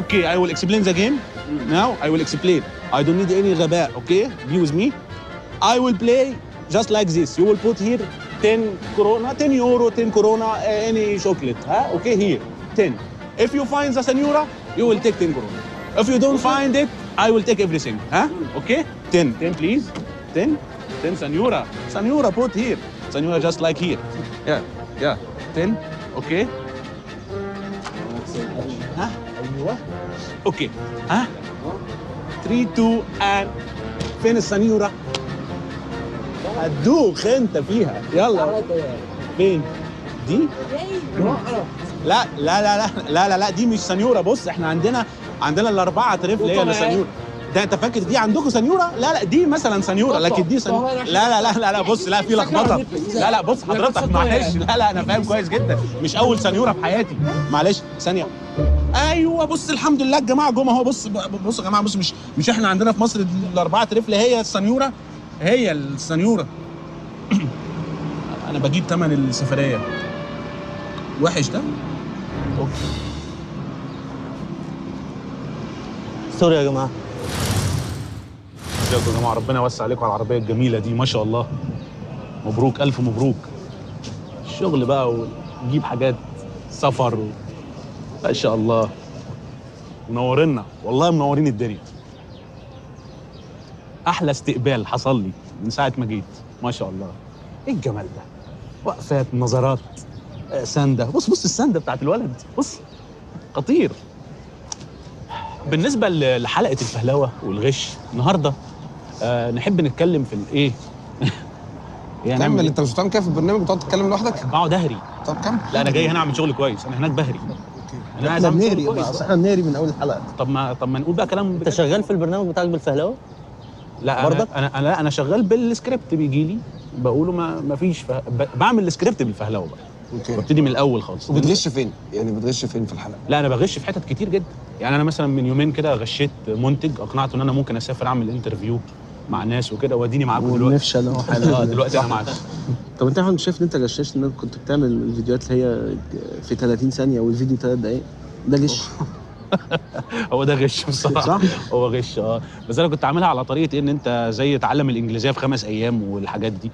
Okay, I will explain the game. Now I will explain. I don't need any غباء, okay? Be with me. I will play just like this. You will put here 10 corona, 10 euro, 10 corona, any chocolate. Huh? Okay, here, 10. If you find the senora, you will take 10 corona. If you don't find it, I will take everything. Huh? Okay? 10. 10, please. 10. 10 senora. Senora, put here. Senora just like here. Yeah, yeah. 10. Okay. ها ايوه اوكي ها 3 2 and فين السنيوره؟ هتدوخ انت فيها يلا فين؟ دي؟ لا لا لا لا لا لا لا دي مش سنيوره. بص احنا عندنا الاربعه تريف اللي هي السنيوره. ده انت فاكر دي عندكم سنيوره؟ لا لا دي مثلا سنيوره لكن دي سنيوره. لا لا لا لا لا بص لا في لخبطه. لا لا بص حضرتك معلش لا لا انا فاهم كويس جدا. مش اول سنيوره في حياتي معلش ثانيه. ايوه بص الحمد لله الجماعه جم اهو. بص بص يا جماعه بص مش احنا عندنا في مصر الاربعه تريف اللي هي السنيوره. هي السنيوره. انا بجيب ثمن السفريه. وحش ده؟ اوكي سوري يا جماعه. ازيكم يا جماعه ربنا يوسع عليكم على العربيه الجميله دي ما شاء الله. مبروك الف مبروك. الشغل بقى ونجيب حاجات سفر ما شاء الله. منورنا والله منورين الدنيا. احلى استقبال حصل لي من ساعه ما جيت ما شاء الله. ايه الجمال ده؟ وقفات نظرات سنده. بص السنده بتاعت الولد بص خطير. بالنسبه لحلقه الفهلوه والغش النهارده نحب نتكلم في الايه يعني كمل. انت مش بتعمل كده في البرنامج بتقعد تتكلم لوحدك؟ بقعد اهري. طب كمل. لا انا جاي هنا اعمل شغل كويس. انا هناك بهري. انا عايز اعمل شغل كويس. اصل احنا بنهري من اول الحلقه. طب ما نقول بقى كلام. انت شغال في البرنامج بتاعك بالفهلوه؟ لا انا شغال بالسكريبت بيجي لي بقوله ما فيش بعمل السكريبت بالفهلوه بقى. اوكي. ببتدي من الاول خالص. وبتغش فين؟ يعني بتغش فين في الحلقه؟ لا انا بغش في حتت كتير جدا. يعني انا مثلا من يومين كده غشيت منتج اقنعته ان انا ممكن اسافر اعمل انترفيو مع ناس وكده واديني معاكم دلوقتي. ونفشل اهو حالا. دلوقتي انا معاك. طب انت احمد شايف ان انت غشاش ان كنت بتعمل الفيديوهات اللي هي في 30 ثانيه والفيديو 3 دقائق؟ ده غش. هو ده غش بصراحه. صح؟ هو غش بس انا كنت عاملها على طريقه ان انت زي تعلم الانجليزيه في 5 ايام والحاجات دي.